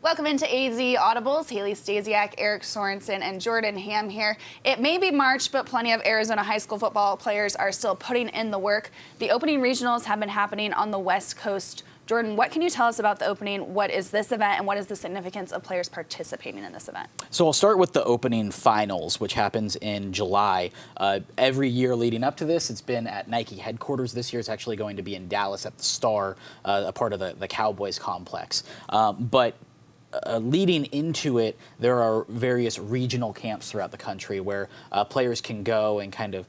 Welcome into AZ Audibles. Haley Stasiak, Eric Sorensen, and Jordan Ham here. It may be March, but plenty of Arizona high school football players are still putting in the work. The opening regionals have been happening on the West Coast. Jordan, what can you tell us about the opening? What is this event, and what is the significance of players participating in this event? So I'll start with the opening finals, which happens in July. Every year leading up to this, it's been at Nike headquarters. This year it's actually going to be in Dallas at the Star, a part of the Cowboys complex. Leading into it, there are various regional camps throughout the country where players can go and kind of,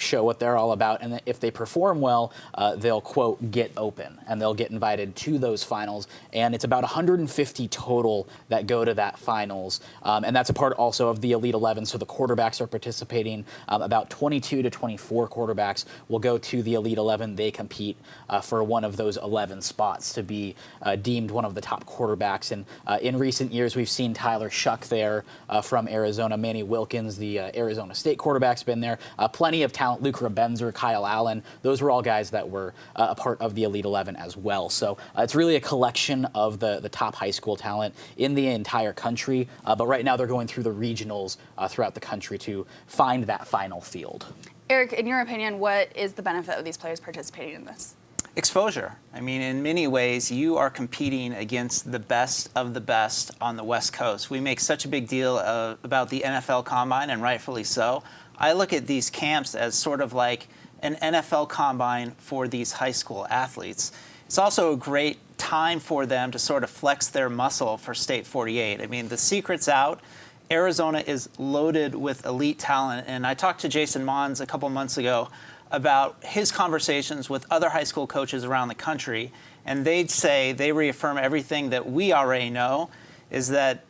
show what they're all about. And if they perform well, they'll, quote, get open, and they'll get invited to those finals. And it's about 150 total that go to that finals. And that's a part also of the Elite 11. So the quarterbacks are participating. About 22 to 24 quarterbacks will go to the Elite 11. They compete for one of those 11 spots to be deemed one of the top quarterbacks. And in recent years, we've seen Tyler Shuck there from Arizona. Manny Wilkins, the Arizona State quarterback's been there. Plenty of talent. Luke Rebenzer, Kyle Allen. Those were all guys that were a part of the Elite 11 as well. So it's really a collection of the top high school talent in the entire country. But right now they're going through the regionals throughout the country to find that final field. Eric, in your opinion, what is the benefit of these players participating in this? Exposure. I mean, in many ways, you are competing against the best of the best on the West Coast. We make such a big deal about the NFL Combine, and rightfully so. I look at these camps as sort of like an NFL Combine for these high school athletes. It's also a great time for them to sort of flex their muscle for State 48. I mean, the secret's out. Arizona is loaded with elite talent, and I talked to Jason Mons a couple months ago about his conversations with other high school coaches around the country, and they reaffirm everything that we already know, is that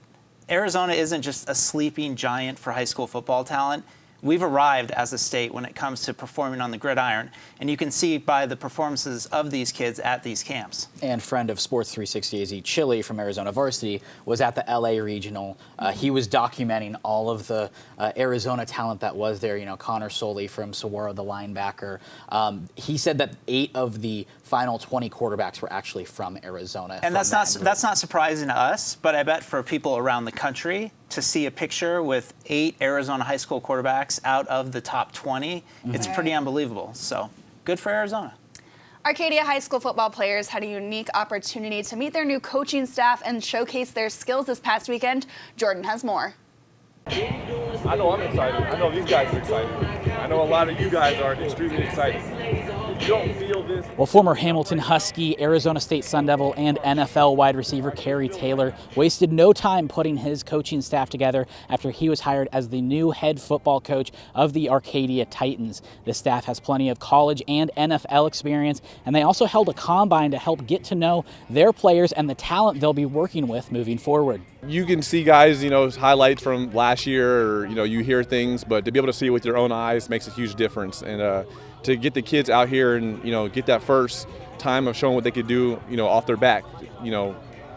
Arizona isn't just a sleeping giant for high school football talent. We've arrived as a state when it comes to performing on the gridiron, and you can see by the performances of these kids at these camps. And friend of Sports 360 AZ, Chili from Arizona Varsity, was at the LA Regional. He was documenting all of the Arizona talent that was there. Connor Soley from Saguaro, the linebacker. He said that 8 of the final 20 quarterbacks were actually from Arizona. And that's not surprising to us, but I bet for people around the country, to see a picture with 8 Arizona high school quarterbacks out of the top 20, it's pretty unbelievable. So good for Arizona. Arcadia high school football players had a unique opportunity to meet their new coaching staff and showcase their skills this past weekend. Jordan has more. I know I'm excited. I know these guys are excited. I know a lot of you guys are extremely excited. You don't feel this. Well, former Hamilton Husky, Arizona State Sun Devil, and NFL wide receiver Kerry Taylor wasted no time putting his coaching staff together after he was hired as the new head football coach of the Arcadia Titans. The staff has plenty of college and NFL experience, and they also held a combine to help get to know their players and the talent they'll be working with moving forward. You can see guys, highlights from last year, or, you hear things, but to be able to see it with your own eyes makes a huge difference. And to get the kids out here and, get that first time of showing what they could do, off their back,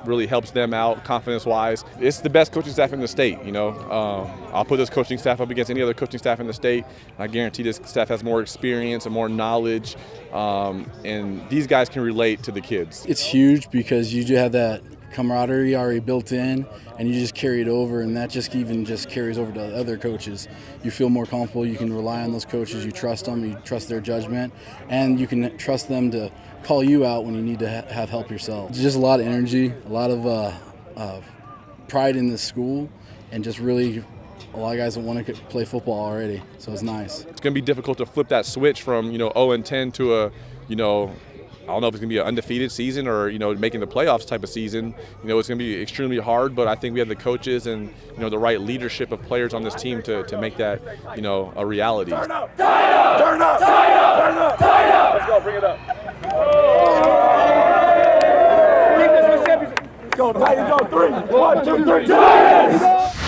really helps them out confidence-wise. It's the best coaching staff in the state, I'll put this coaching staff up against any other coaching staff in the state. I guarantee this staff has more experience and more knowledge, and these guys can relate to the kids. It's huge because you do have that camaraderie already built in, and you just carry it over, and that just carries over to other coaches. You feel more comfortable, you can rely on those coaches, you trust them, you trust their judgment, and you can trust them to call you out when you need to have help yourself. It's just a lot of energy, a lot of pride in this school, and just really a lot of guys that want to play football already, so it's nice. It's going to be difficult to flip that switch from 0-10 to a I don't know if it's going to be an undefeated season or, making the playoffs type of season. It's going to be extremely hard, but I think we have the coaches and, the right leadership of players on this team to make that, a reality. Turn up! Tie up! Turn up! Tie up! Turn up! Tie up! Let's go, bring it up. Keep this for championship. Go, Titans on 3. 1, 2, 3. Titans!